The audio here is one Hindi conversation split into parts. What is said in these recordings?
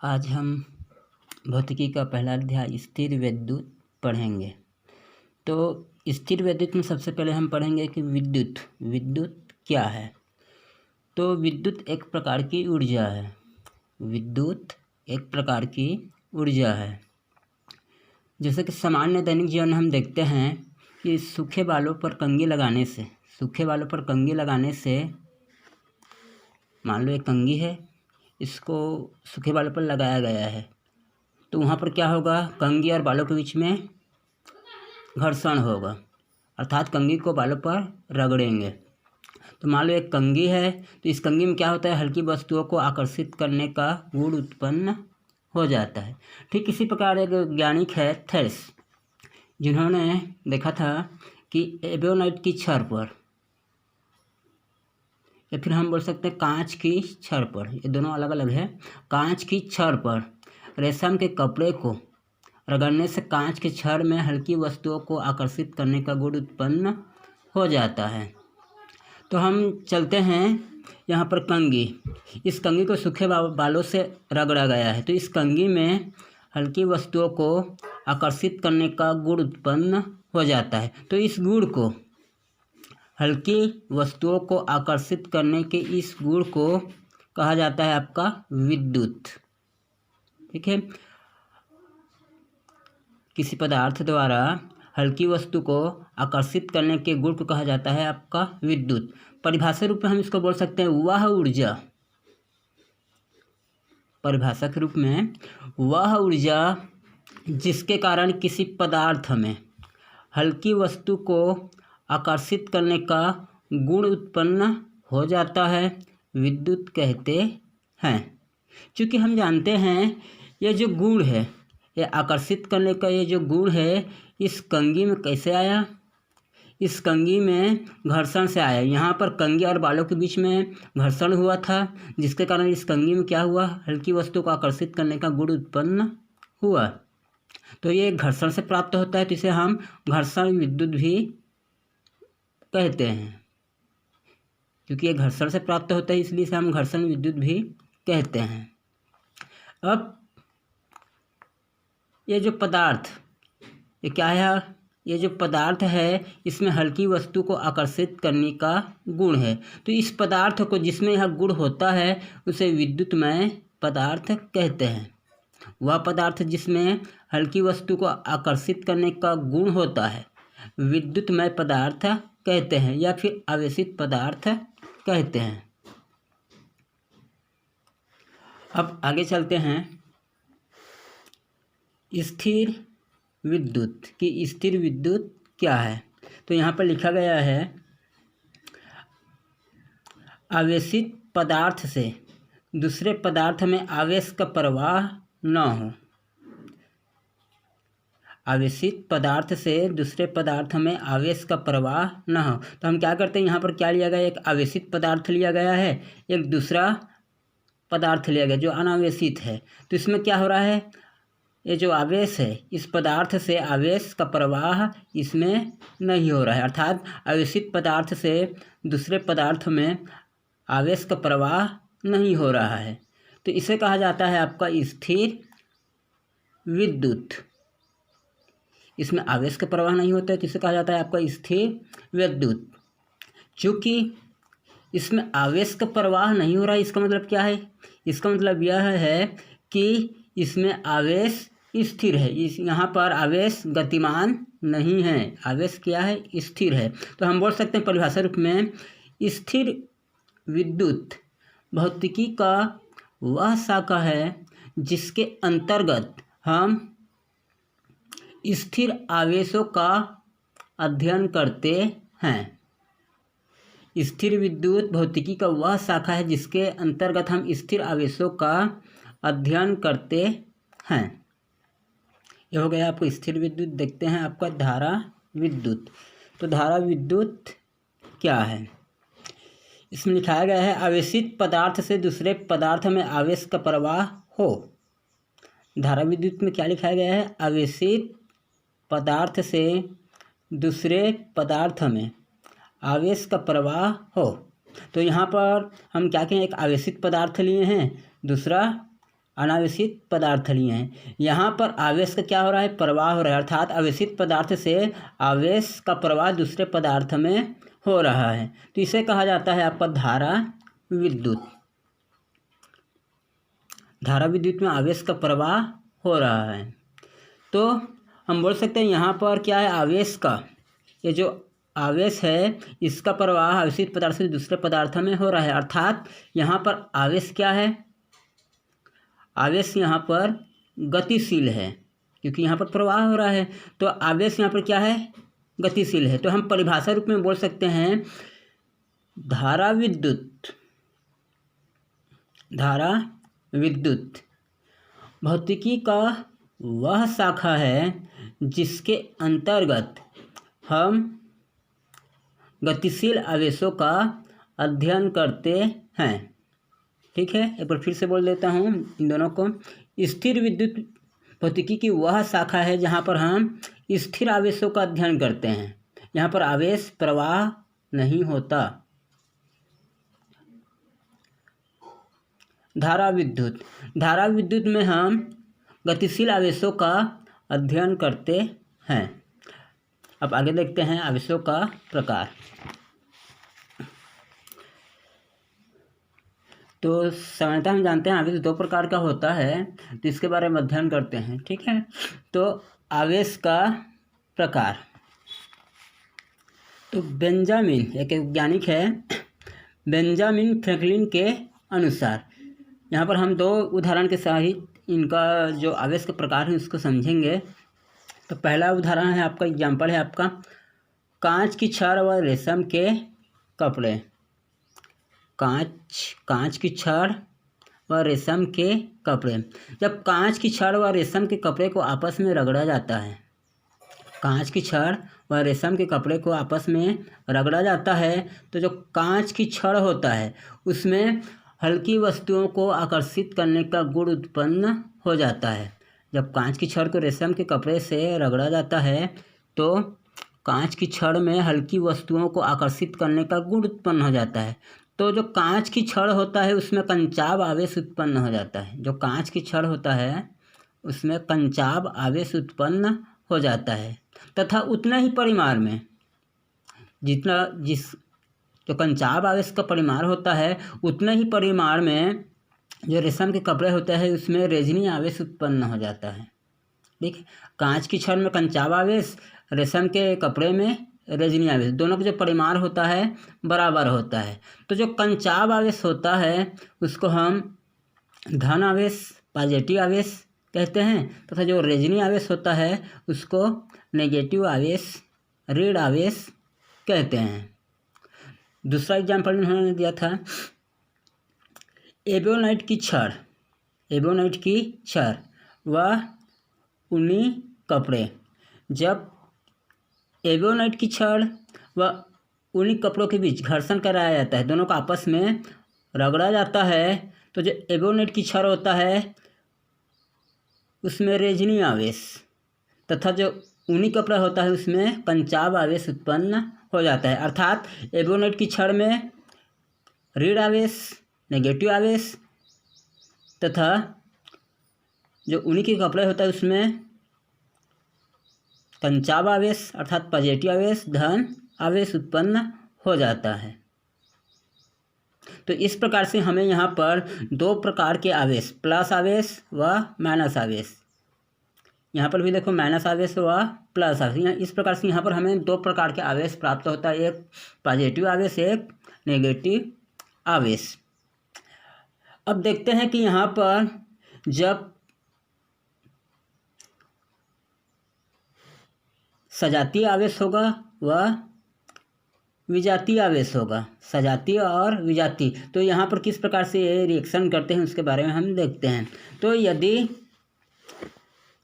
आज हम भौतिकी का पहला अध्याय स्थिर विद्युत पढ़ेंगे। तो स्थिर विद्युत में सबसे पहले हम पढ़ेंगे कि विद्युत क्या है। तो विद्युत एक प्रकार की ऊर्जा है। विद्युत एक प्रकार की ऊर्जा है। जैसे कि सामान्य दैनिक जीवन में हम देखते हैं कि सूखे बालों पर कंघी लगाने से मान लो एक कंघी है, इसको सूखे बालों पर लगाया गया है, तो वहाँ पर क्या होगा, कंघी और बालों के बीच में घर्षण होगा, अर्थात कंघी को बालों पर रगड़ेंगे। तो मान लो एक कंघी है, तो इस कंघी में क्या होता है, हल्की वस्तुओं को आकर्षित करने का गुण उत्पन्न हो जाता है। ठीक इसी प्रकार एक वैज्ञानिक है थेल्स, जिन्होंने देखा था कि एबोनाइट की छड़ पर, या फिर हम बोल सकते हैं कांच की छड़ पर, ये दोनों अलग अलग है। कांच की छड़ पर रेशम के कपड़े को रगड़ने से कांच के छड़ में हल्की वस्तुओं को आकर्षित करने का गुण उत्पन्न हो जाता है। तो हम चलते हैं यहाँ पर कंघी। इस कंघी को सूखे बालों से रगड़ा गया है, तो इस कंघी में हल्की वस्तुओं को आकर्षित करने का गुण उत्पन्न हो जाता है। तो इस गुण को, हल्की वस्तुओं को आकर्षित करने के इस गुण को कहा जाता है आपका विद्युत। ठीक है, किसी पदार्थ द्वारा हल्की वस्तु को आकर्षित करने के गुण को कहा जाता है आपका विद्युत। परिभाषा रूप में हम इसको बोल सकते हैं वह ऊर्जा। परिभाषा के रूप में वह ऊर्जा जिसके कारण किसी पदार्थ में हल्की वस्तु को आकर्षित करने का गुण उत्पन्न हो जाता है, विद्युत कहते हैं। क्योंकि हम जानते हैं ये जो गुण है, ये आकर्षित करने का ये जो गुण है, इस कंघी में कैसे आया, इस कंघी में घर्षण से आया। यहाँ पर कंघी और बालों के बीच में घर्षण हुआ था, जिसके कारण इस कंघी में क्या हुआ, हल्की वस्तु को आकर्षित करने का गुण उत्पन्न हुआ। तो ये घर्षण से प्राप्त होता है, तो इसे हम घर्षण विद्युत भी कहते हैं। क्योंकि ये घर्षण से प्राप्त होता है, इसलिए इसे हम घर्षण विद्युत भी कहते हैं। अब ये जो पदार्थ, ये क्या है, ये जो पदार्थ है, इसमें हल्की वस्तु को आकर्षित करने का गुण है। तो इस पदार्थ को, जिसमें यह गुण होता है, उसे विद्युतमय पदार्थ कहते हैं। वह पदार्थ जिसमें हल्की वस्तु को आकर्षित करने का गुण होता है, विद्युतमय पदार्थ कहते हैं, या फिर आवेशित पदार्थ कहते हैं। अब आगे चलते हैं स्थिर विद्युत की। स्थिर विद्युत क्या है, तो यहाँ पर लिखा गया है आवेशित पदार्थ से दूसरे पदार्थ में आवेश का प्रवाह न हो। आवेशित पदार्थ से दूसरे पदार्थ में आवेश का प्रवाह न हो। तो हम क्या करते हैं, यहाँ पर क्या लिया गया, एक आवेशित पदार्थ लिया गया है, एक दूसरा पदार्थ लिया गया जो अनावेशित है। तो इसमें क्या हो रहा है, ये जो आवेश है, इस पदार्थ से आवेश का प्रवाह इसमें नहीं हो रहा है, अर्थात आवेशित पदार्थ से दूसरे पदार्थ में आवेश का प्रवाह नहीं हो रहा है। तो इसे कहा जाता है आपका स्थिर विद्युत। इसमें आवेश का प्रवाह नहीं होता है, तो इसे कहा जाता है आपका स्थिर विद्युत। चूँकि इसमें आवेश का प्रवाह नहीं हो रहा है, इसका मतलब क्या है, इसका मतलब यह है कि इसमें आवेश स्थिर है। इस यहाँ पर आवेश गतिमान नहीं है, आवेश क्या है, स्थिर है। तो हम बोल सकते हैं परिभाषा रूप में स्थिर विद्युत भौतिकी का वह शाखा है जिसके अंतर्गत हम स्थिर आवेशों का अध्ययन करते हैं। स्थिर विद्युत भौतिकी का वह शाखा है जिसके अंतर्गत हम स्थिर आवेशों का अध्ययन करते हैं। यह हो गया आपको स्थिर विद्युत। देखते हैं आपका धारा विद्युत। तो धारा विद्युत क्या है, इसमें लिखाया गया है आवेशित पदार्थ से दूसरे पदार्थ में आवेश का प्रवाह हो। धारा विद्युत में क्या लिखाया गया है, आवेशित पदार्थ से दूसरे पदार्थ में आवेश का प्रवाह हो। तो यहाँ पर हम क्या कहें, एक आवेशित पदार्थ लिए हैं, दूसरा अनावेशित पदार्थ लिए हैं। यहाँ पर आवेश का क्या हो रहा है, प्रवाह हो रहा है, अर्थात आवेशित पदार्थ से आवेश का प्रवाह दूसरे पदार्थ में हो रहा है। तो इसे कहा जाता है आपका धारा विद्युत। धारा विद्युत में आवेश का प्रवाह हो रहा है। तो हम बोल सकते हैं यहाँ पर क्या है, आवेश का, ये जो आवेश है इसका प्रवाह आवेशित पदार्थ से दूसरे पदार्थ में हो रहा है, अर्थात यहाँ पर आवेश क्या है, आवेश यहाँ पर गतिशील है, क्योंकि यहाँ पर प्रवाह हो रहा है। तो आवेश यहाँ पर क्या है, गतिशील है। तो हम परिभाषा रूप में बोल सकते हैं धारा विद्युत। धारा विद्युत भौतिकी का वह शाखा है जिसके अंतर्गत हम गतिशील आवेशों का अध्ययन करते हैं। ठीक है, एक बार फिर से बोल देता हूँ इन दोनों को। स्थिर विद्युत भौतिकी की वह शाखा है जहाँ पर हम स्थिर आवेशों का अध्ययन करते हैं, यहाँ पर आवेश प्रवाह नहीं होता। धारा विद्युत, धारा विद्युत में हम गतिशील आवेशों का अध्ययन करते हैं। अब आगे देखते हैं आवेशों का प्रकार। तो सामान्यतः हम जानते हैं आवेश दो प्रकार का होता है, तो इसके बारे में अध्ययन करते हैं। ठीक है, तो आवेश का प्रकार, तो बेंजामिन एक वैज्ञानिक है, बेंजामिन फ्रैंकलिन के अनुसार, यहाँ पर हम दो उदाहरण के सहित इनका जो आवेश का प्रकार है उसको समझेंगे। तो पहला उदाहरण है आपका, एग्जाम्पल है आपका, कांच की छड़ व रेशम के कपड़े। कांच की छड़ व रेशम के कपड़े। जब कांच की छड़ व रेशम के कपड़े को आपस में रगड़ा जाता है, कांच की छड़ व रेशम के कपड़े को आपस में रगड़ा जाता है, तो जो कांच की छड़ होता है उसमें हल्की वस्तुओं को आकर्षित करने का गुण उत्पन्न हो जाता है। जब कांच की छड़ को रेशम के कपड़े से रगड़ा जाता है तो कांच की छड़ में हल्की वस्तुओं को आकर्षित करने का गुण उत्पन्न हो जाता है। तो जो कांच की छड़ होता है उसमें कंचाव आवेश उत्पन्न हो जाता है। जो कांच की छड़ होता है उसमें कंचाव आवेश उत्पन्न हो जाता है, तथा उतना ही परिमाण में, जितना जो कंचाव आवेश का परिमाण होता है उतना ही परिमाण में जो रेशम के कपड़े होते हैं उसमें रेजनी आवेश उत्पन्न हो जाता है। ठीक है, कांच की छड़ में कंचाव आवेश, रेशम के कपड़े में रेजनी आवेश, दोनों का जो परिमाण होता है बराबर होता है। तो जो कंचाव आवेश होता है उसको हम धन आवेश, पॉजिटिव आवेश कहते हैं, तथा जो रेजनी आवेश होता है उसको नेगेटिव आवेश, ऋण आवेश कहते हैं। दूसरा एग्जाम्पल इन्होंने दिया था, एबोनाइट की छड़, एबोनाइट की छड़ व ऊनी कपड़े। जब एबोनाइट की छड़ व ऊनी कपड़ों के बीच घर्षण कराया जाता है, दोनों को आपस में रगड़ा जाता है, तो जो एबोनाइट की छड़ होता है उसमें रेजनी आवेश, तथा जो ऊनी कपड़ा होता है उसमें कंचाव आवेश उत्पन्न हो जाता है। अर्थात एबोनाइट की छड़ में ऋण आवेश, नेगेटिव आवेश, तथा जो ऊनी के कपड़े होता है उसमें कंचाव आवेश अर्थात पॉजिटिव आवेश, धन आवेश उत्पन्न हो जाता है। तो इस प्रकार से हमें यहाँ पर दो प्रकार के आवेश, प्लस आवेश व माइनस आवेश, यहाँ पर भी देखो माइनस आवेश व प्लस आवेश, इस प्रकार से यहाँ पर हमें दो प्रकार के आवेश प्राप्त होता है, एक पॉजिटिव आवेश, एक नेगेटिव आवेश। अब देखते हैं कि यहाँ पर जब सजातीय आवेश होगा व विजातीय आवेश होगा, सजातीय और विजातीय, तो यहाँ पर किस प्रकार से ये रिएक्शन करते हैं उसके बारे में हम देखते हैं। तो यदि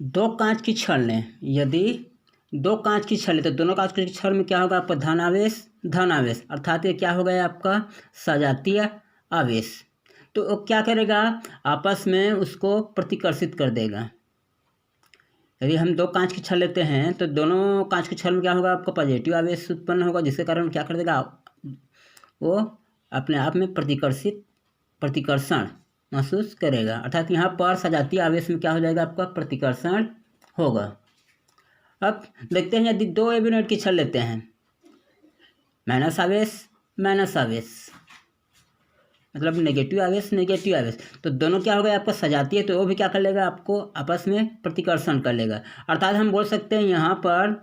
दो कांच की छड़ लें, यदि दो कांच की छड़ लें तो दोनों कांच की छड़ में क्या होगा आपका धन आवेश, अर्थात ये क्या हो गया आपका सजातीय आवेश। तो वो क्या करेगा, आपस में उसको प्रतिकर्षित कर देगा। यदि हम दो कांच की छड़ लेते हैं तो दोनों कांच की छड़ में क्या होगा आपका पॉजिटिव आवेश उत्पन्न होगा, जिसके कारण क्या कर देगा वो अपने आप में प्रतिकर्षण महसूस करेगा। अर्थात यहाँ पर सजातीय आवेश में क्या हो जाएगा, आपका प्रतिकर्षण होगा। अब देखते हैं यदि दो एबीनेट की छड़ लेते हैं, माइनस आवेश माइनस आवेश, मतलब नेगेटिव आवेश नेगेटिव आवेश, तो दोनों क्या हो गया, आपका सजातीय है तो वो भी क्या कर लेगा, आपको आपस में प्रतिकर्षण कर लेगा। अर्थात हम बोल सकते हैं यहाँ पर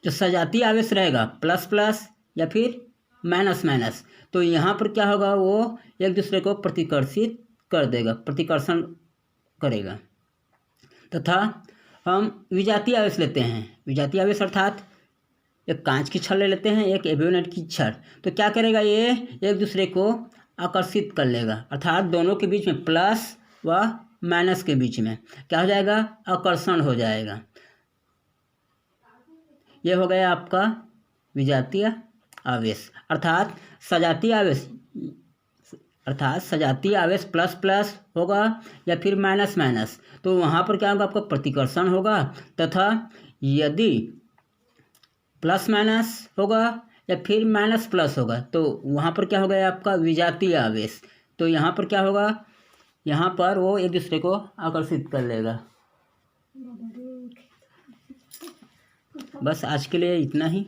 जो सजातीय आवेश रहेगा प्लस प्लस या फिर माइनस माइनस, तो यहाँ पर क्या होगा, वो एक दूसरे को प्रतिकर्षित कर देगा, प्रतिकर्षण करेगा। तथा हम विजातीय आवेश लेते हैं, विजातीय आवेश अर्थात एक कांच की छड़ ले लेते हैं, एक एवियोनेट की छड़, तो क्या करेगा, ये एक दूसरे को आकर्षित कर लेगा। अर्थात दोनों के बीच में प्लस व माइनस के बीच में क्या हो जाएगा, आकर्षण हो जाएगा। ये हो गया आपका विजातीय आवेश। अर्थात सजातीय आवेश प्लस प्लस होगा या फिर माइनस माइनस, तो वहाँ पर क्या होगा, आपका प्रतिकर्षण होगा। तथा यदि प्लस माइनस होगा या फिर माइनस प्लस होगा, तो वहाँ पर क्या हो गया, आपका विजातीय आवेश। तो यहाँ पर क्या होगा, यहाँ पर वो एक दूसरे को आकर्षित कर लेगा। बस आज के लिए इतना ही।